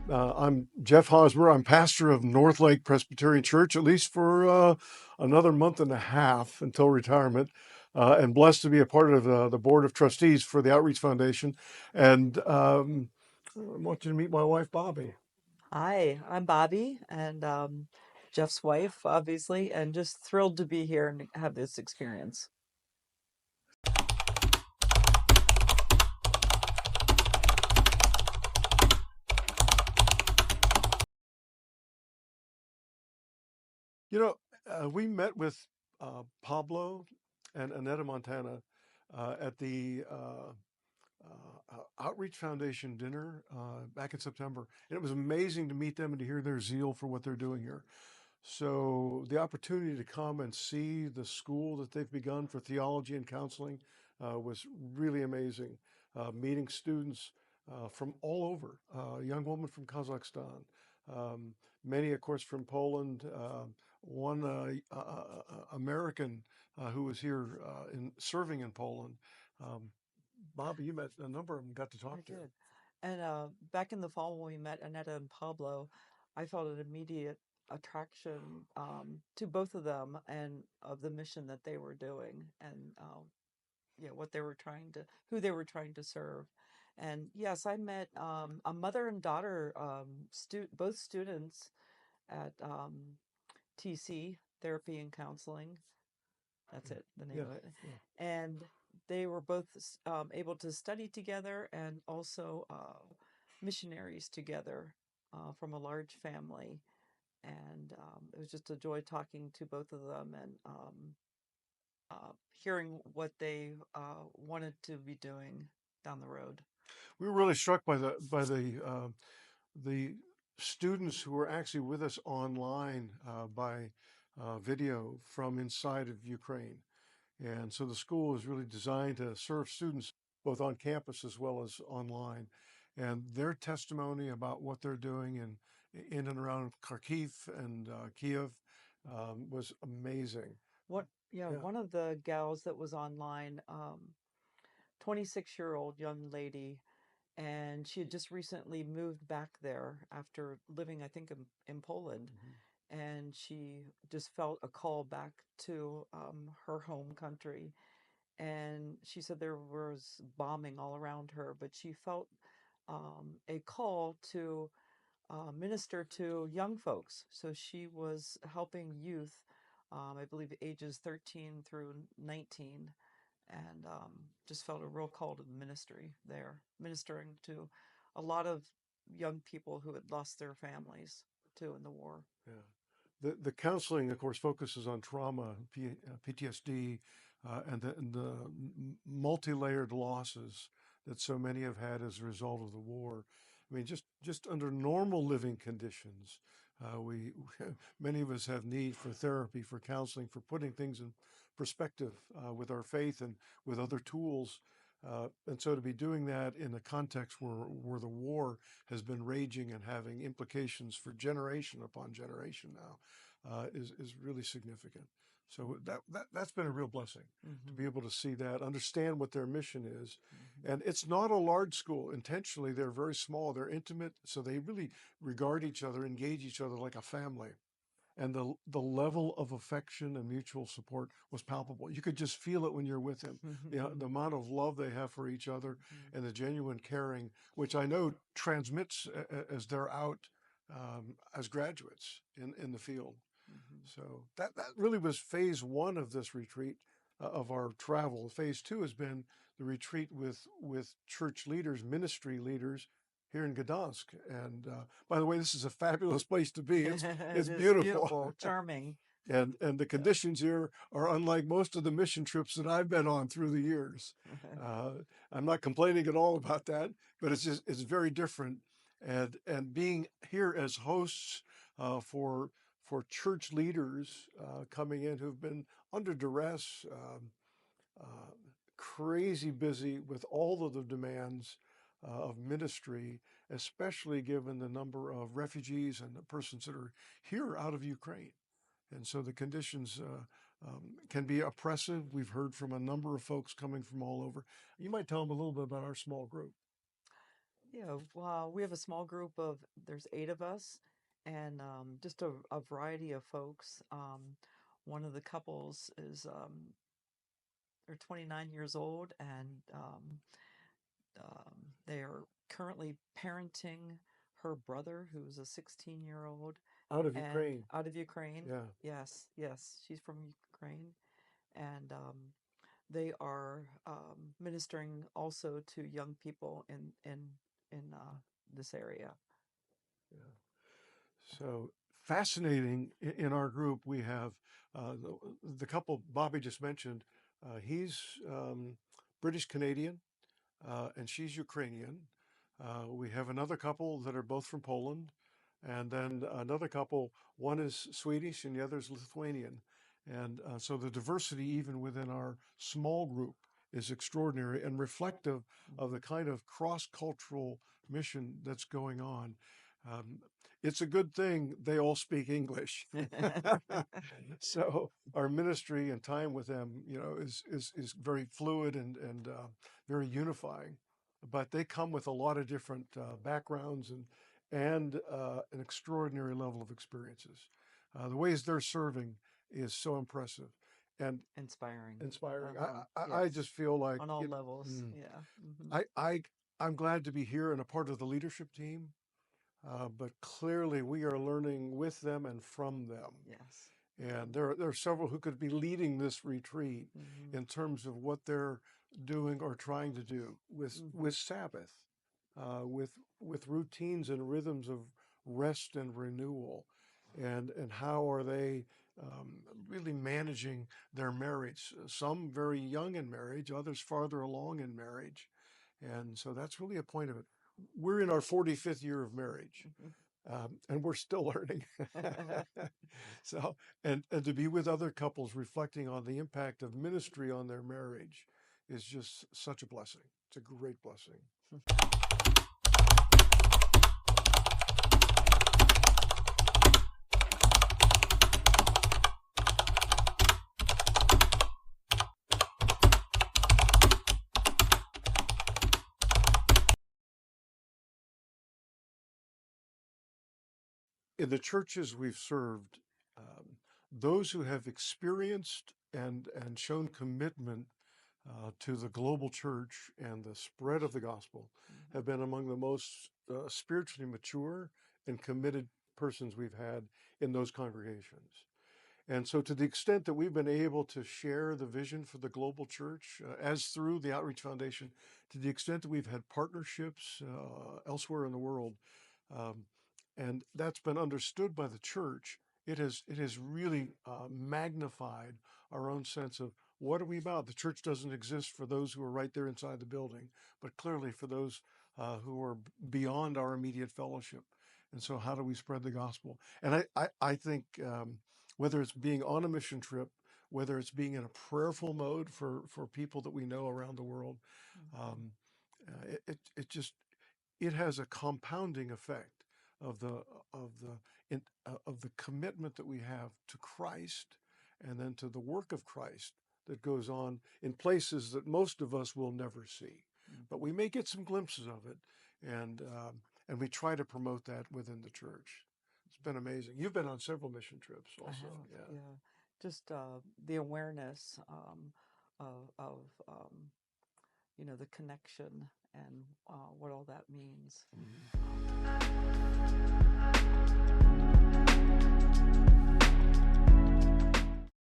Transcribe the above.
I'm Jeff Hosmer. I'm pastor of North Lake Presbyterian Church, at least for another month and a half until retirement, and blessed to be a part of the board of trustees for the Outreach Foundation. And I want you to meet my wife, Bobby. Hi, I'm Bobby and Jeff's wife, obviously, and just thrilled to be here and have this experience. You know, we met with Pablo and Annetta Montana at the Outreach Foundation dinner back in September. And it was amazing to meet them and to hear their zeal for what they're doing here. So the opportunity to come and see the school that they've begun for theology and counseling was really amazing. Meeting students from all over, a young woman from Kazakhstan, um, many, of course, from Poland, one American who was here in serving in Poland. Um, Bobby, you met a number of them, got to I talk to. did. And back in the fall when we met Annetta and Pablo, I felt an immediate attraction to both of them and of the mission that they were doing and what they were trying to, who they were trying to serve. And yes, I met a mother and daughter, both students at TC, Therapy and Counseling. That's it, the name Yeah, of it. yeah. And they were both able to study together and also missionaries together from a large family. And it was just a joy talking to both of them and hearing what they wanted to be doing down the road. We were really struck by the students who were actually with us online by video from inside of Ukraine. And so the school is really designed to serve students both on campus as well as online. And their testimony about what they're doing in and around Kharkiv and Kiev was amazing. What, yeah, Yeah. one of the gals that was online, 26-year-old young lady, and she had just recently moved back there after living, I think, in Poland. Mhm. And she just felt a call back to her home country. And she said there was bombing all around her, but she felt a call to minister to young folks. So she was helping youth, I believe ages 13 through 19, and just felt a real call to the ministry there, ministering to a lot of young people who had lost their families too in the war. Yeah. The counseling, of course, focuses on trauma, PTSD, and the multi-layered losses that so many have had as a result of the war. I mean, just under normal living conditions, we many of us have need for therapy, for counseling, for putting things in perspective with our faith and with other tools. And so to be doing that in a context where the war has been raging and having implications for generation upon generation now is really significant. So that's been a real blessing to Mm-hmm. be able to see that, understand what their mission is. Mm-hmm. And it's not a large school. Intentionally, they're very small, they're intimate, so they really regard each other, engage each other like a family. And the level of affection and mutual support was palpable. You could just feel it when you're with him. The amount of love they have for each other and the genuine caring, which I know transmits as they're out as graduates in the field. Mm-hmm. So that really was phase one of this retreat of our travel. Phase two has been the retreat with church leaders, ministry leaders here in Gdansk. And by the way, this is a fabulous place to be. It It's is beautiful. beautiful, charming. And the Yeah. conditions here are unlike most of the mission trips that I've been on through the years. Uh, I'm not complaining at all about that, but it's very different. And being here as hosts for church leaders coming in who've been under duress, uh, crazy busy with all of the demands of ministry, especially given the number of refugees and the persons that are here out of Ukraine. And so the conditions can be oppressive. We've heard from a number of folks coming from all over. You might tell them a little bit about our small group. Yeah, well, we have a small group of, there's 8 of us, and just a variety of folks. One of the couples is they're 29 years old, and they are currently parenting her brother, who's a 16-year-old, Out of and Ukraine. out of Ukraine. Yeah. Yes, yes, she's from Ukraine, and they are ministering also to young people in this area. Yeah. So fascinating. In our group, we have the couple Bobby just mentioned. He's British Canadian, and she's Ukrainian. We have another couple that are both from Poland, and then another couple. One is Swedish, and the other is Lithuanian. And so the diversity, even within our small group, is extraordinary and reflective of the kind of cross-cultural mission that's going on. Um, it's a good thing they all speak English. So our ministry and time with them, is very fluid and very unifying. But they come with a lot of different backgrounds and an extraordinary level of experiences. The ways they're serving is so impressive and Inspiring. inspiring. I Yes, just feel like on all levels. mm, Yeah. I I'm glad to be here and a part of the leadership team. But clearly, we are learning with them and from them. Yes. And there are several who could be leading this retreat Hmm. in terms of what they're doing or trying to do with Hmm. Sabbath, with routines and rhythms of rest and renewal, and how are they really managing their marriage? Some very young in marriage, others farther along in marriage, and so that's really a point of it. We're in our 45th year of marriage, and we're still learning. So, and to be with other couples reflecting on the impact of ministry on their marriage is just such a blessing. It's a great blessing. In the churches we've served, those who have experienced and shown commitment to the global church and the spread of the gospel Hmm. have been among the most spiritually mature and committed persons we've had in those congregations. And so, to the extent that we've been able to share the vision for the global church, as through the Outreach Foundation, to the extent that we've had partnerships elsewhere in the world, um, and that's been understood by the church, it has really magnified our own sense of what are we about. The church doesn't exist for those who are right there inside the building, but clearly for those who are beyond our immediate fellowship. And so, how do we spread the gospel? And I think. Whether it's being on a mission trip, whether it's being in a prayerful mode for people that we know around the world, Hmm. um, it just it has a compounding effect of the commitment that we have to Christ and then to the work of Christ that goes on in places that most of us will never see, but Hmm. we may get some glimpses of it, and we try to promote that within the church. It's been amazing. You've been on several mission trips I also. have, Yeah. yeah. Just the awareness of the connection and what all that means. Mhm.